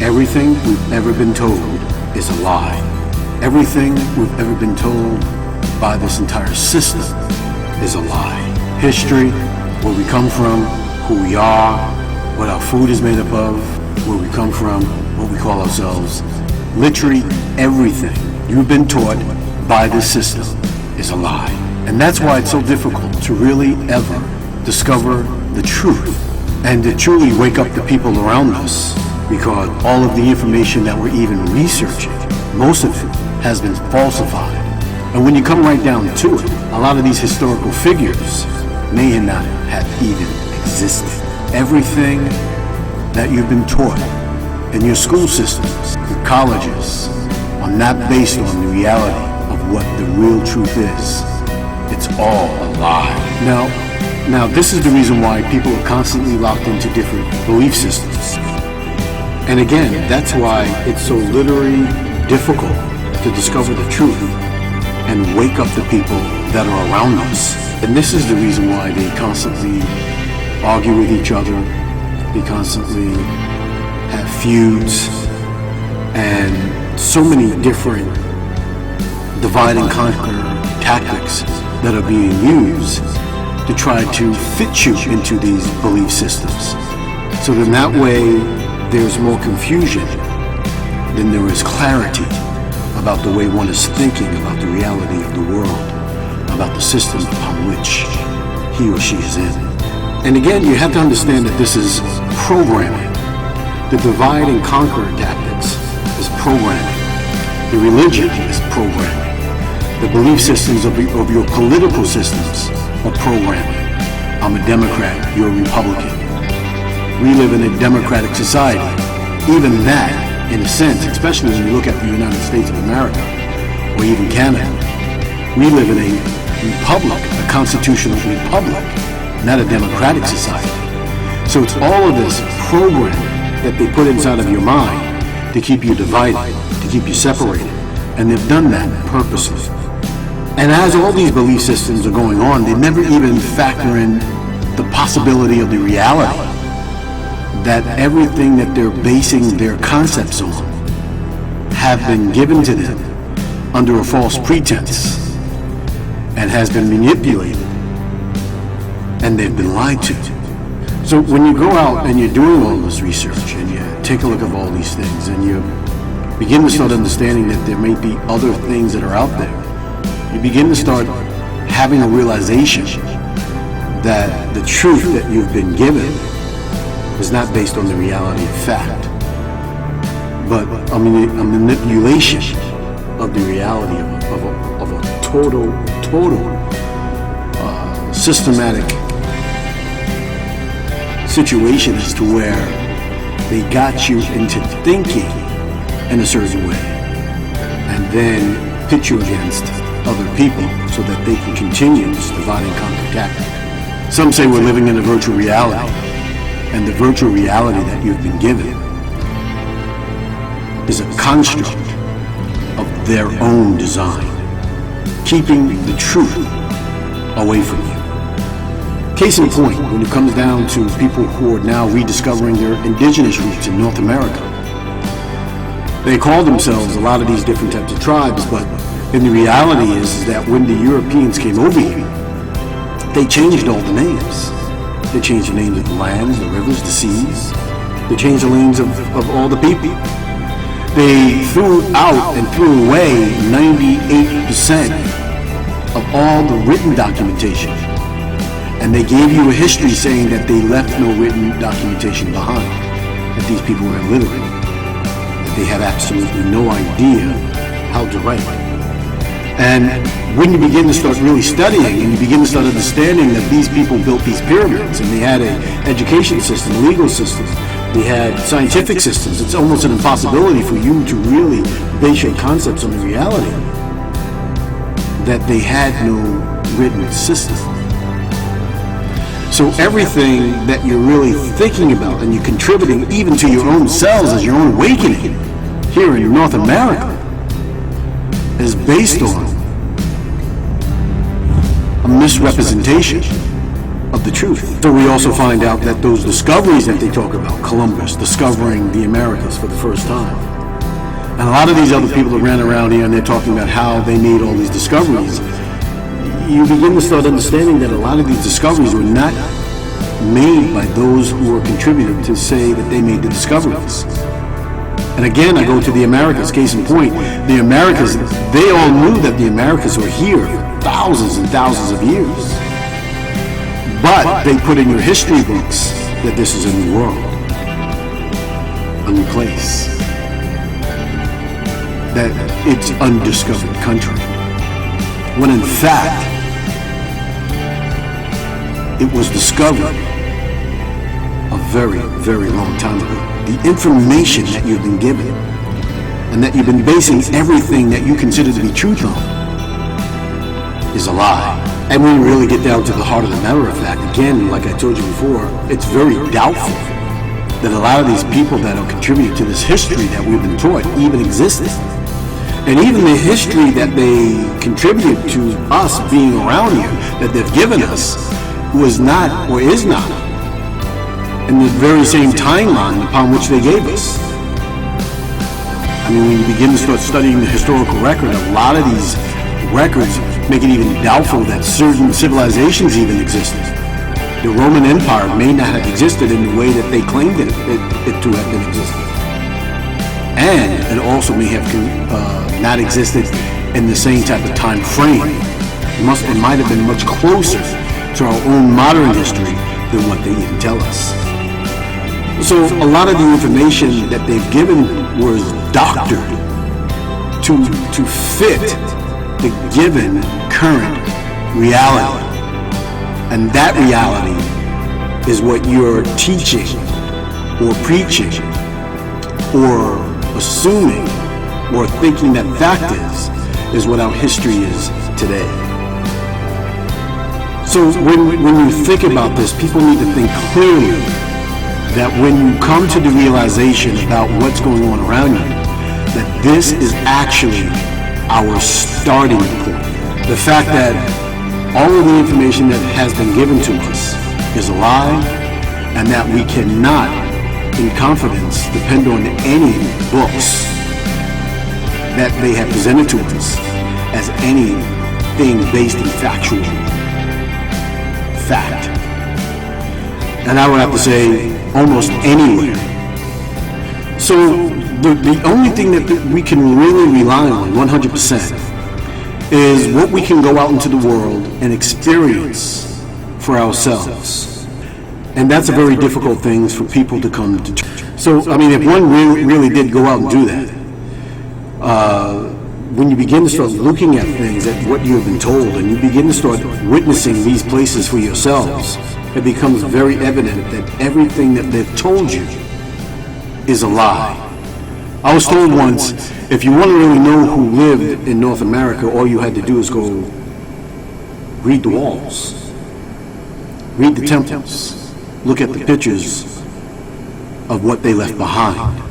Everything we've ever been told is a lie. Everything we've ever been told by this entire system is a lie. History, where we come from, who we are, what our food is made up of, where we come from, what we call ourselves. Literally everything you've been taught by this system is a lie. And that's why it's so difficult to really ever discover the truth and to truly wake up the people around us, because all of the information that we're even researching, most of it has been falsified. And when you come right down to it, a lot of these historical figures may not have even existed. Everything that you've been taught in your school systems, your colleges, are not based on the reality of what the real truth is. It's all a lie. Now this is the reason why people are constantly locked into different belief systems. And again, that's why it's so literally difficult to discover the truth and wake up the people that are around us. And this is the reason why they constantly argue with each other, they constantly have feuds, and so many different divide and conquer tactics that are being used to try to fit you into these belief systems. So then that way there's more confusion than there is clarity about the way one is thinking about the reality of the world, about the system upon which he or she is in. And again, you have to understand that this is programming. The divide and conquer tactics is programming. The religion is programming. The belief systems of your political systems are programming. I'm a Democrat, you're a Republican. We live in a democratic society. Even that, in a sense, especially when you look at the United States of America, or even Canada, we live in a republic, a constitutional republic, not a democratic society. So it's all of this programming that they put inside of your mind to keep you divided, to keep you separated. And they've done that purposely. And as all these belief systems are going on, they never even factor in the possibility of the reality that everything that they're basing their concepts on have been given to them under a false pretense and has been manipulated, and they've been lied to. So when you go out and you're doing all this research and you take a look at all these things and you begin to start understanding that there may be other things that are out there, you begin to start having a realization that the truth that you've been given is not based on the reality of fact, but a manipulation of the reality of a total systematic situation as to where they got you into thinking in a certain way and then pit you against other people so that they can continue this divide and conquer tactic. Some say we're living in a virtual reality, and the virtual reality that you've been given is a construct of their own design, keeping the truth away from you. Case in point, when it comes down to people who are now rediscovering their indigenous roots in North America, they call themselves a lot of these different types of tribes, but in the reality is that when the Europeans came over here, they changed all the names. They changed the names of the lands, the rivers, the seas. They changed the names of all the people. They threw out and threw away 98% of all the written documentation. And they gave you a history saying that they left no written documentation behind, that these people were illiterate, that they had absolutely no idea how to write. And when you begin to start really studying and you begin to start understanding that these people built these pyramids and they had an education system, legal system, they had scientific systems, it's almost an impossibility for you to really base your concepts on the reality that they had no written system. So everything that you're really thinking about and you're contributing even to your own selves as your own awakening here in North America is based on a misrepresentation of the truth. So we also find out that those discoveries that they talk about, Columbus discovering the Americas for the first time, and a lot of these other people that ran around here and they're talking about how they made all these discoveries, you begin to start understanding that a lot of these discoveries were not made by those who were contributed to say that they made the discoveries. And again, I go to the Americas, case in point, the Americas, they all knew that the Americas were here for thousands and thousands of years. But they put in your history books that this is a new world, a new place, that it's undiscovered country. When in fact, it was discovered a very, very long time ago. The information that you've been given and that you've been basing everything that you consider to be truth on is a lie. And when we really get down to the heart of the matter of fact, again, like I told you before, it's very doubtful that a lot of these people that are contributing to this history that we've been taught even existed. And even the history that they contributed to us being around here, that they've given us, was not or is not in the very same timeline upon which they gave us. I mean, when you begin to start studying the historical record, a lot of these records make it even doubtful that certain civilizations even existed. The Roman Empire may not have existed in the way that they claimed it to have been existed. And it also may have not existed in the same type of time frame. It might have been much closer to our own modern history than what they even tell us. So a lot of the information that they've given was doctored to fit the given current reality. And that reality is what you're teaching or preaching or assuming or thinking that fact is what our history is today. So when you think about this, people need to think clearly that when you come to the realization about what's going on around you, that this is actually our starting point. The fact that all of the information that has been given to us is a lie, and that we cannot, in confidence, depend on any books that they have presented to us as anything based in factual fact. And I would have to say almost anywhere. So the only thing that we can really rely on 100% is what we can go out into the world and experience for ourselves. And that's a very difficult thing for people to come to terms. So, I mean, if one really did go out and do that, when you begin to start looking at things, at what you have been told, and you begin to start witnessing these places for yourselves, it becomes very evident that everything that they've told you is a lie. I was told once, if you want to really know who lived in North America, all you had to do is go read the walls, read the temples, look at the pictures of what they left behind.